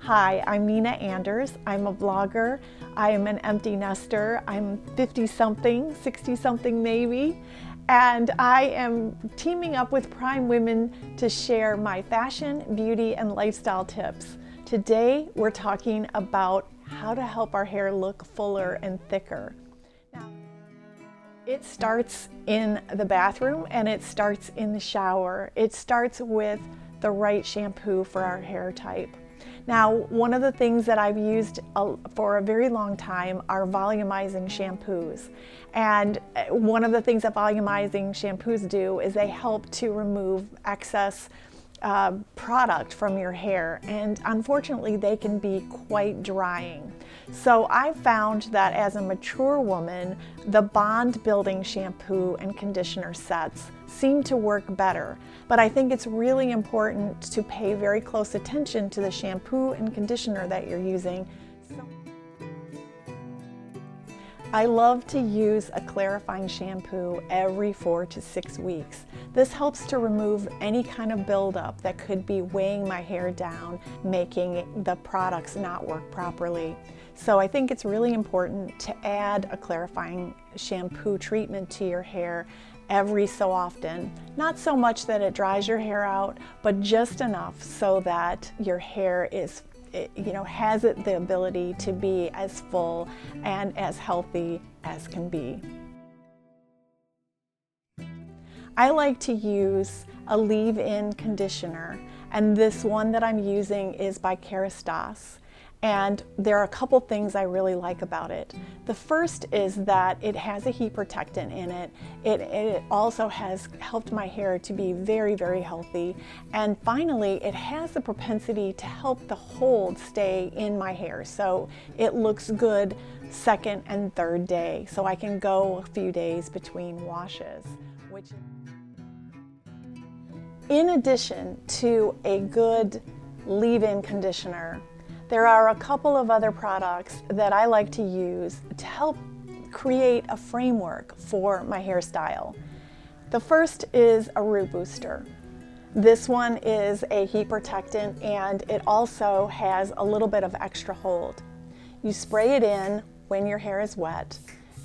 Hi, I'm Nina Anders. I'm a blogger. I am an empty nester. I'm 50-something, 60-something maybe, and I am teaming up with Prime Women to share my fashion, beauty, and lifestyle tips. Today, we're talking about how to help our hair look fuller and thicker. Now, it starts in the bathroom and it starts in the shower. It starts with the right shampoo for our hair type. Now, one of the things that I've used for a very long time are volumizing shampoos. And one of the things that volumizing shampoos do is they help to remove excess product from your hair, and unfortunately they can be quite drying. So I've found that as a mature woman, the bond building shampoo and conditioner sets seem to work better, but I think it's really important to pay very close attention to the shampoo and conditioner that you're using. I love to use a clarifying shampoo every 4 to 6 weeks. This helps to remove any kind of buildup that could be weighing my hair down, making the products not work properly. So I think it's really important to add a clarifying shampoo treatment to your hair every so often. Not so much that it dries your hair out, but just enough so that your hair is has the ability to be as full and as healthy as can be. I like to use a leave-in conditioner, and this one that I'm using is by Kerastase. And there are a couple things I really like about it. The first is that it has a heat protectant in it. It also has helped my hair to be very, very healthy. And finally, it has the propensity to help the hold stay in my hair. So it looks good second and third day. So I can go a few days between washes. In addition to a good leave-in conditioner, there are a couple of other products that I like to use to help create a framework for my hairstyle. The first is a root booster. This one is a heat protectant, and it also has a little bit of extra hold. You spray it in when your hair is wet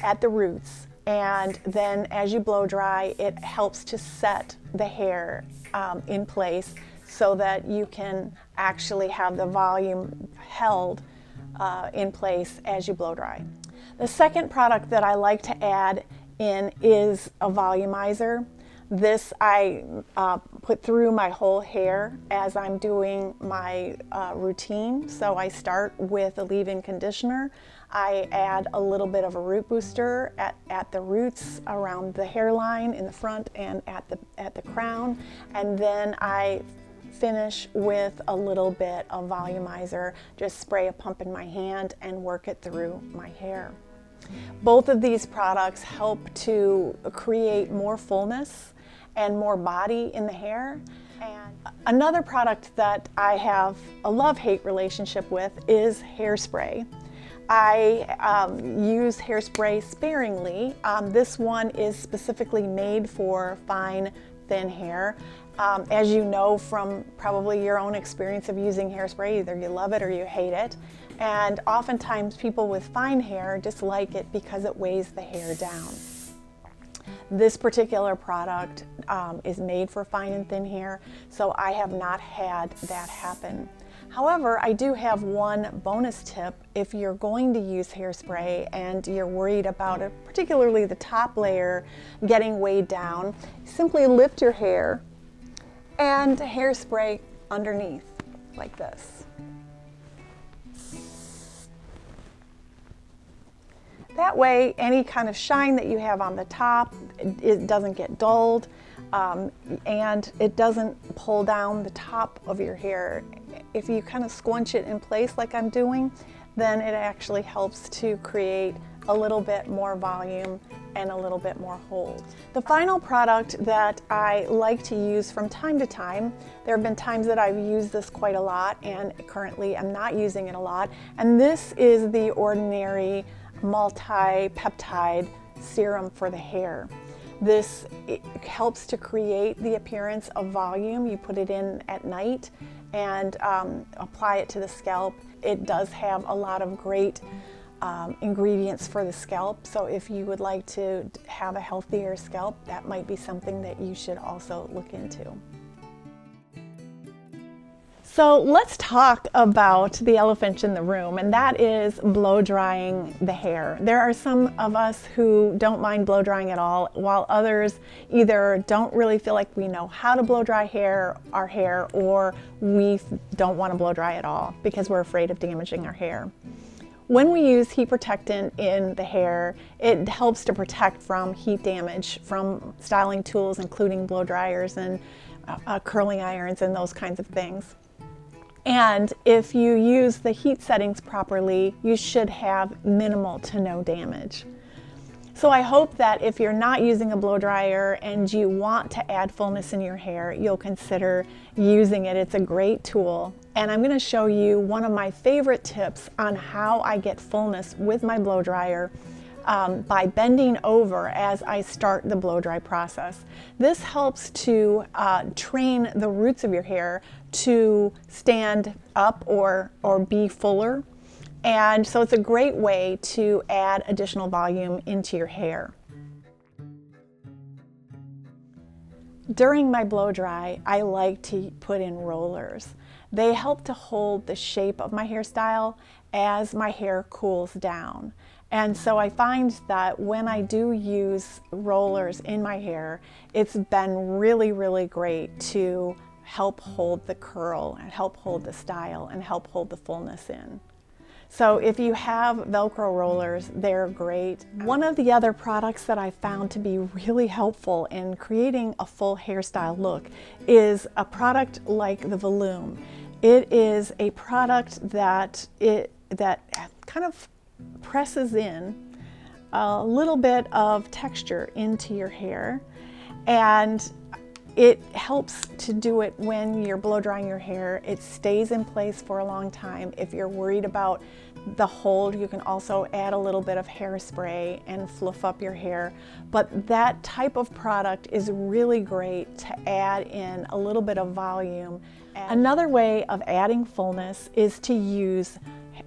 at the roots, and then as you blow dry, it helps to set the hair in place so that you can actually have the volume held in place as you blow dry. The second product that I like to add in is a volumizer. This I put through my whole hair as I'm doing my routine. So I start with a leave-in conditioner. I add a little bit of a root booster at the roots, around the hairline, in the front, and at the crown. And then I finish with a little bit of volumizer. Just spray a pump in my hand and work it through my hair. Both of these products help to create more fullness and more body in the hair. And another product that I have a love-hate relationship with is hairspray. I use hairspray sparingly. This one is specifically made for fine, thin hair. As you know from probably your own experience of using hairspray, either you love it or you hate it. And oftentimes people with fine hair dislike it because it weighs the hair down. This particular product is made for fine and thin hair, so I have not had that happen. However, I do have one bonus tip. If you're going to use hairspray and you're worried about it, particularly the top layer getting weighed down, simply lift your hair and hairspray underneath like this. That way, any kind of shine that you have on the top, it doesn't get dulled, and it doesn't pull down the top of your hair. If you kind of squinch it in place like I'm doing, then it actually helps to create a little bit more volume and a little bit more hold. The final product that I like to use from time to time, there have been times that I've used this quite a lot, and currently I'm not using it a lot, and this is the Ordinary multi-peptide serum for the hair. This helps to create the appearance of volume. You put it in at night and apply it to the scalp. It does have a lot of great ingredients for the scalp, so if you would like to have a healthier scalp, that might be something that you should also look into. So let's talk about the elephant in the room, and that is blow drying the hair. There are some of us who don't mind blow drying at all, while others either don't really feel like we know how to blow dry our hair, or we don't want to blow dry at all because we're afraid of damaging our hair. When we use heat protectant in the hair, it helps to protect from heat damage from styling tools, including blow dryers and curling irons and those kinds of things. And if you use the heat settings properly, you should have minimal to no damage. So I hope that if you're not using a blow dryer and you want to add fullness in your hair, you'll consider using it. It's a great tool. And I'm going to show you one of my favorite tips on how I get fullness with my blow dryer by bending over as I start the blow dry process. This helps to train the roots of your hair to stand up or be fuller. And so it's a great way to add additional volume into your hair. During my blow dry, I like to put in rollers. They help to hold the shape of my hairstyle as my hair cools down. And so I find that when I do use rollers in my hair, it's been really, really great to help hold the curl and help hold the style and help hold the fullness in. So if you have Velcro rollers, they're great. One of the other products that I found to be really helpful in creating a full hairstyle look is a product like the Volume. It is a product that kind of presses in a little bit of texture into your hair, and it helps to do it when you're blow drying your hair. It stays in place for a long time. If you're worried about the hold, you can also add a little bit of hairspray and fluff up your hair. But that type of product is really great to add in a little bit of volume. Another way of adding fullness is to use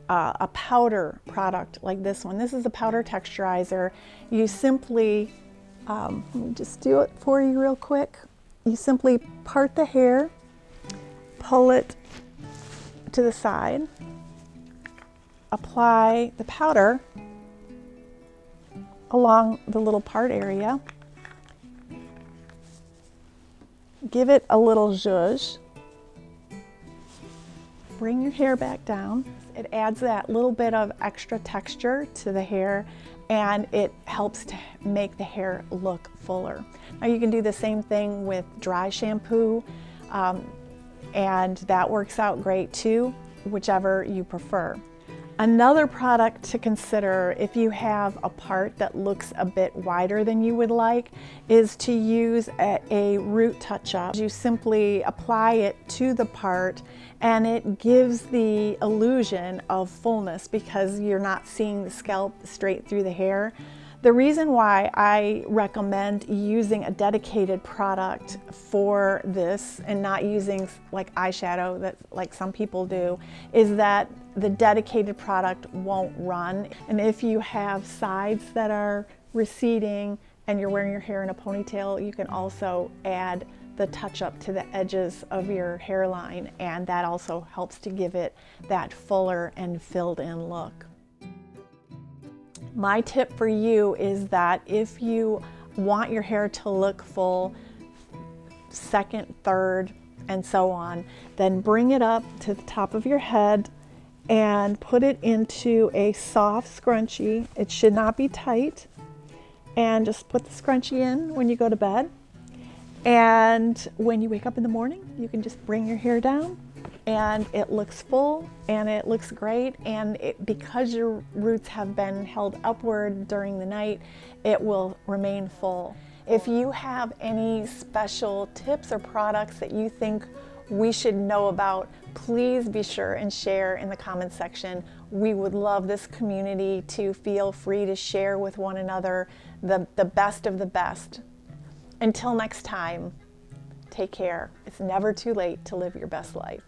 a powder product like this one. This is a powder texturizer. You simply, let me just do it for you real quick. You simply part the hair, pull it to the side, apply the powder along the little part area, give it a little zhuzh, bring your hair back down. It adds that little bit of extra texture to the hair, and it helps to make the hair look fuller. Now you can do the same thing with dry shampoo, and that works out great too, whichever you prefer. Another product to consider if you have a part that looks a bit wider than you would like is to use a root touch-up. You simply apply it to the part, and it gives the illusion of fullness because you're not seeing the scalp straight through the hair. The reason why I recommend using a dedicated product for this and not using like eyeshadow that like some people do is that the dedicated product won't run. And if you have sides that are receding and you're wearing your hair in a ponytail, you can also add the touch-up to the edges of your hairline, and that also helps to give it that fuller and filled-in look. My tip for you is that if you want your hair to look full, second, third, and so on, then bring it up to the top of your head and put it into a soft scrunchie. It should not be tight. And just put the scrunchie in when you go to bed. And when you wake up in the morning, you can just bring your hair down, and it looks full and it looks great. And because your roots have been held upward during the night, it will remain full. If you have any special tips or products that you think we should know about, please be sure and share in the comments section. We would love this community to feel free to share with one another the best of the best. Until next time, take care. It's never too late to live your best life.